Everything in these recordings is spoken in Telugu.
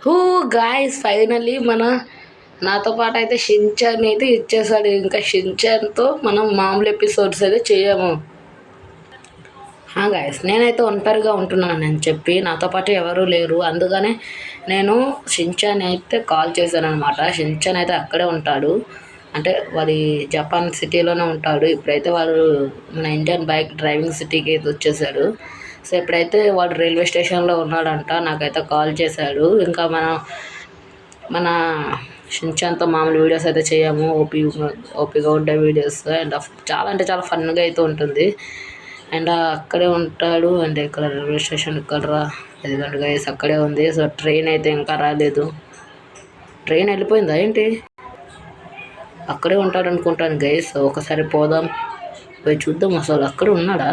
హూ గాయ్స్ ఫైనల్లీ నాతో పాటు అయితే షిన్చాన్ అయితే ఇచ్చేసాడు. ఇంకా షిన్చాన్తో మనం మామూలు ఎపిసోడ్స్ అయితే చేయము. గాయస్ నేనైతే ఒంటరిగా ఉంటున్నానని చెప్పి నాతో పాటు ఎవరూ లేరు. అందుకనే నేను షిన్చాన్ అయితే కాల్ చేశాను అనమాట. షిన్చాన్ అయితే అక్కడే ఉంటాడు, అంటే వాడి జపాన్ సిటీలోనే ఉంటాడు. ఇప్పుడైతే వాడు మన ఇండియన్ బైక్ డ్రైవింగ్ సిటీకి అయితే వచ్చేసాడు. సో ఇప్పుడైతే వాడు రైల్వే స్టేషన్లో ఉన్నాడంట. నాకైతే కాల్ చేశాడు. ఇంకా మన షిన్చాన్తో మామూలు వీడియోస్ అయితే చేయము, ఓపిగా ఉండే వీడియోస్. అండ్ చాలా అంటే చాలా ఫన్గా అయితే ఉంటుంది. అండ్ అక్కడే ఉంటాడు. అండ్ ఇక్కడ రైల్వే స్టేషన్ ఇక్కడ రా, ఎందుకంటే గైస్ అక్కడే ఉంది. సో ట్రైన్ అయితే ఇంకా రాలేదు. ట్రైన్ వెళ్ళిపోయిందా ఏంటి? అక్కడే ఉంటాడు అనుకుంటాను గైస్. ఒకసారి పోదాం, పోయి చూద్దాం అసలు అక్కడే ఉన్నాడా.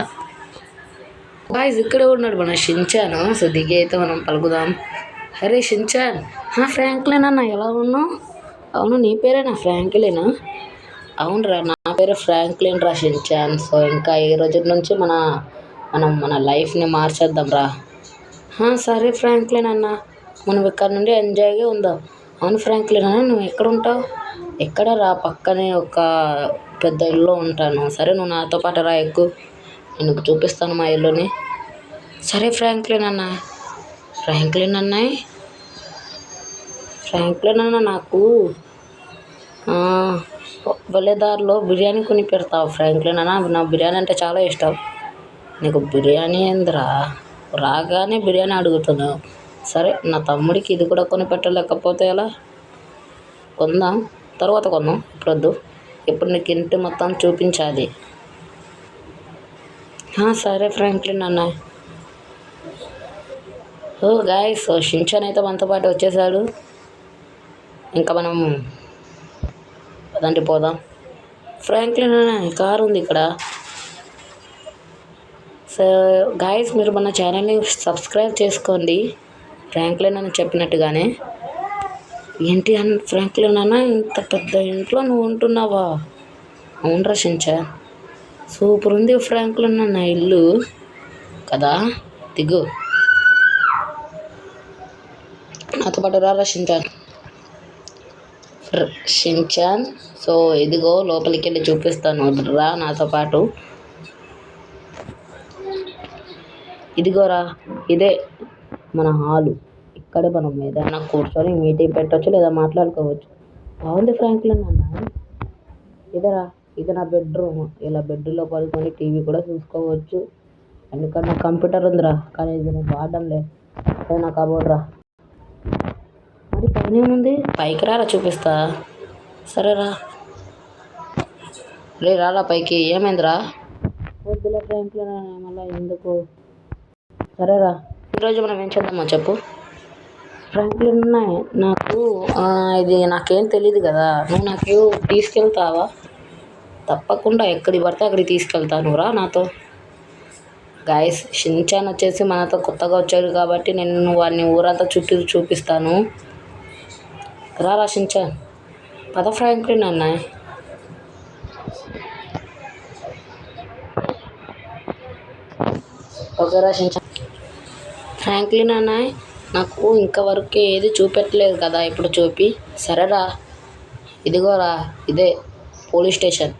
గాయస్ ఇక్కడే ఉన్నాడు మన షిన్చాన్. సో దిగి అయితే మనం పలుకుదాం. అరే షిన్చాన్, ఫ్రాంక్లిన్ అన్న ఎలా ఉన్నావు? అవును, నీ పేరేనా ఫ్రాంక్లిన్? అవునరా, నా పేరు ఫ్రాంక్లిన్ రా షిన్చాన్. సో ఇంకా ఈ రోజు నుంచి మన లైఫ్ని మార్చేద్దాం రా. సరే ఫ్రాంక్లిన్ అన్న, మనం ఇక్కడ నుండి ఎంజాయ్గా ఉందాం. అవును ఫ్రాంక్లిన్ అన్న, నువ్వు ఎక్కడ ఉంటావు? ఎక్కడ రా, పక్కనే ఒక పెద్ద ఇల్లు ఉంటాను. సరే నువ్వు నాతో పాటు రా, ఎక్కువ నేను చూపిస్తాను మా ఇల్లుని. సరే ఫ్రాంక్లిన్ అన్న. ఫ్రాంక్లిన్ అన్న నాకు వెళ్ళేదారిలో బిర్యానీ కొని పెడతావు ఫ్రాంక్లిన్ అన్న? నా బిర్యానీ అంటే చాలా ఇష్టం. నీకు బిర్యానీ ఏందిరా, రాగానే బిర్యానీ అడుగుతున్నావు. సరే నా తమ్ముడికి ఇది కూడా కొని పెట్టలేకపోతే ఎలా? కొందాం, తర్వాత కొందాం, ఇప్పుడు వద్దు. ఇప్పుడు నీకు ఇంటి మొత్తం చూపించాలి. సరే ఫ్రాంక్లిన్ అన్న. గాయస్ షిన్చాన్ అయితే మనతో పాటు వచ్చేసాడు. ఇంకా మనం అదంటే పోదాం. ఫ్రాంక్లిన్ అన్న కారు ఉంది ఇక్కడ. సో గాయస్ మీరు మన ఛానల్ని సబ్స్క్రైబ్ చేసుకోండి, ఫ్రాంక్లిన్ అని చెప్పినట్టుగానే. ఏంటి ఫ్రాంక్లిన్ అన్న, ఇంత పెద్ద ఇంట్లో నువ్వు ఉంటున్నావా? అవునరా షిన్చాన్, సూపర్ ఉంది ఫ్రాంక్లిన్ అన్న ఇల్లు కదా. దిగు, నాతో పాటు రా షిన్చాన్. సో ఇదిగో లోపలికి వెళ్ళి చూపిస్తాను రా నాతో పాటు. ఇదిగోరా, ఇదే మన హాలు. ఇక్కడే మనం ఏదైనా కూర్చొని మీటింగ్ పెట్టవచ్చు లేదా మాట్లాడుకోవచ్చు. బాగుంది ఫ్రాంక్లిన్ అన్న. ఇదరా, ఇది నా బెడ్రూమ్. ఇలా బెడ్రూమ్లో పడుకొని టీవీ కూడా చూసుకోవచ్చు. ఎందుకంటే నాకు కంప్యూటర్ ఉందిరా, కానీ ఇది నేను వాడడంలే. అదే నా కబోర్డ్ రా. మరి పైన ఏముంది? పైకి రారా, చూపిస్తా. సరేరా, రారా పైకి. ఏమైందిరా? వద్దులే ఫ్రాంక్లిన్ అన్న, మళ్ళీ ఎందుకు? సరేరా, ఈరోజు మనం ఏం చేద్దామో చెప్పు. ఫ్రాంక్లిన్ అన్న, నాకు ఇది నాకేం తెలియదు కదా, నువ్వు నాకు తీసుకెళ్తావా? తప్పకుండా, ఎక్కడికి పడితే అక్కడికి తీసుకెళ్తాను రా నాతో. గాయస్ షిన్చాన్ వచ్చేసి మనతో కొత్తగా వచ్చాడు కాబట్టి నేను వాడిని ఊరంతా చుట్టూ చూపిస్తాను. రారా షిన్చాన్, పద ఫ్రాంక్లిన్ అన్న. ఓకేరా షిన్చాన్. ఫ్రాంక్లిన్ అన్న, నాకు ఇంతవరకు ఏది చూపెట్టలేదు కదా, ఇప్పుడు చూపి. సరేరా, ఇదిగోరా, ఇదే పోలీస్ స్టేషన్.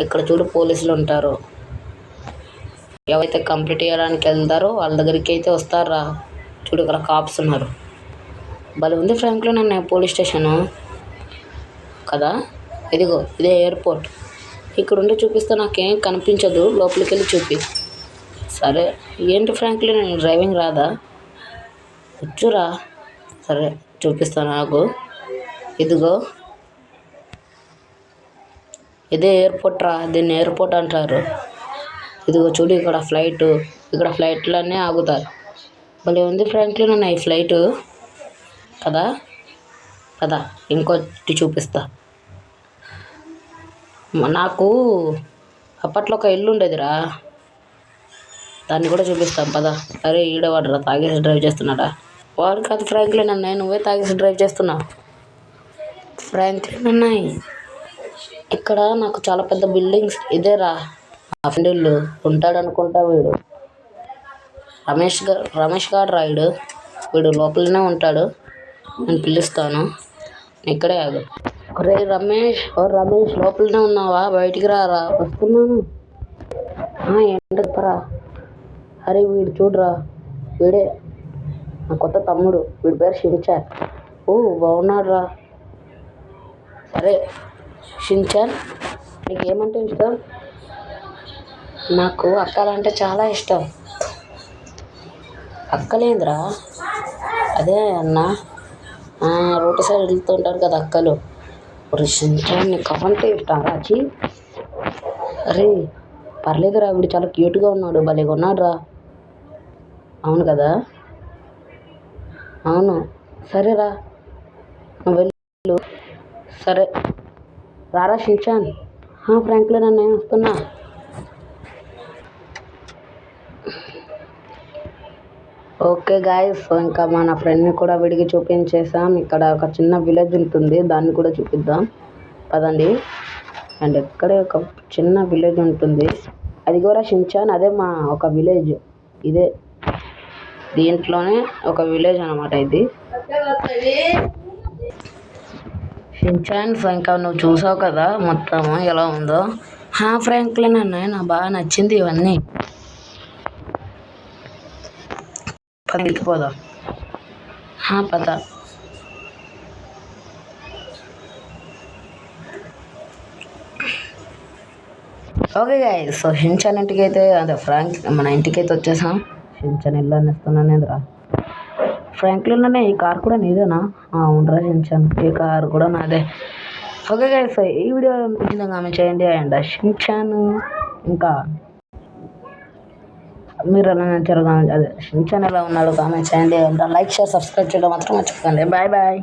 ఇక్కడ చూడు పోలీసులు ఉంటారు. ఎవరైతే కంప్లీట్ చేయడానికి వెళ్తారో వాళ్ళ దగ్గరికి అయితే వస్తారా. చూడు ఇక్కడ కాప్స్ ఉన్నారు. భలే ఉంది ఫ్రాంక్లిన్ అన్న పోలీస్ స్టేషను కదా. ఇదిగో ఇదే ఎయిర్పోర్ట్. ఇక్కడ ఉండి చూపిస్తే నాకేం కనిపించదు, లోపలికి వెళ్ళి చూపి. సరే, ఏంటి ఫ్రాంక్లిన్ డ్రైవింగ్ రాదా? వచ్చురా. సరే చూపిస్తాను నాకు. ఇదిగో ఇదే ఎయిర్పోర్ట్ రా, దీన్ని ఎయిర్పోర్ట్ అంటారు. ఇదిగో చూడు, ఇక్కడ ఫ్లైట్లన్నీ ఆగుతాయి. భలే ఉంది ఫ్రాంక్లిన్ అన్న ఈ ఫ్లైటు కదా. కదా, ఇంకోటి చూపిస్తా. నాకు అప్పట్లో ఒక ఇల్లు ఉండేదిరా, దాన్ని కూడా చూపిస్తాం పదా. అరే ఈడవాడరా తాగేసి డ్రైవ్ చేస్తున్నాడా? వాడు కాదు ఫ్రాంక్లిన్ అన్న, నువ్వే తాగేసి డ్రైవ్ చేస్తున్నావు. ఫ్రాంక్లిన్ అన్న, ఇక్కడ నాకు చాలా పెద్ద బిల్డింగ్స్. ఇదేరా మా ఫ్రెండ్ ఇల్లు. ఉంటాడు అనుకుంటా వీడు, రమేష్ గారు రాయుడు. వీడు లోపలనే ఉంటాడు. నేను పిలుస్తాను, ఇక్కడే ఆగు. ఒరే రమేష్, ఓ రమేష్, లోపలనే ఉన్నావా? బయటికి రారా. వస్తున్నాను. ఏంటి చెప్పరా? అరే వీడు చూడరా, వీడే నా కొత్త తమ్ముడు, వీడి పేరు షిన్చాన్. ఓ బాగున్నాడు రా. సరే షిన్చాన్, నీకేమంటే ఇష్టం? నాకు అక్కలంటే చాలా ఇష్టం. అక్కలేంద్రా? అదే అన్న, రోడ్డు సైడ్ వెళ్తుంటారు కదా అక్కలు. ఒరే షిన్చాన్, నీకు అవంటే ఇష్టం రాచి? అరే పర్లేదురా, వీడు చాలా క్యూట్గా ఉన్నాడు, భలేగా ఉన్నాడు రా. అవును కదా? అవును. సరేరా, నువ్వు వెళ్ళు. సరే రారా షిన్చాన్. ఫ్రాంక్లిన్ అన్న, నేను వస్తున్నా. ఓకే గాయస్, ఇంకా మన ఫ్రెండ్ని కూడా విడిగి చూపించేసాం. ఇక్కడ ఒక చిన్న విలేజ్ ఉంటుంది, దాన్ని కూడా చూపిద్దాం పదండి. అండ్ ఇక్కడే ఒక చిన్న విలేజ్ ఉంటుంది, అది కూడా షిన్చాన్, అదే మా ఒక విలేజ్. ఇదే దీంట్లోనే ఒక విలేజ్ అనమాట ఇది. షిన్చాన్, ఇంకా నువ్వు చూసావు కదా మొత్తం ఎలా ఉందో. ఫ్రాంక్లిన్ అన్న, నాకు బాగా నచ్చింది ఇవన్నీ. పదిపోదాం. పద. ఓకే గాయస్, సో షిన్చాన్ ఇంటికి అయితే, అదే మన ఇంటికైతే వచ్చేసాం. షిన్చాన్ ఇల్లు అనేస్తున్నాను ఎదురా. ఫ్రాంక్లిన్ అనే, ఈ కార్ కూడా నీదేనా? ఉండరా షిన్చాన్, ఈ కార్ కూడా నాదే. ఓకే గైస్, ఈ వీడియో అనిపించింది కామెంట్ చేయండి. అండ్ షిన్చాన్ ఇంకా మీరు ఎలా నచ్చారు కామెంట్, అదే షిన్చాన్ ఎలా ఉన్నాడు కామెంట్ చేయండి. అండ్ లైక్, షేర్, సబ్స్క్రైబ్ చేయడం మాత్రం మర్చిపోకండి. Bye bye.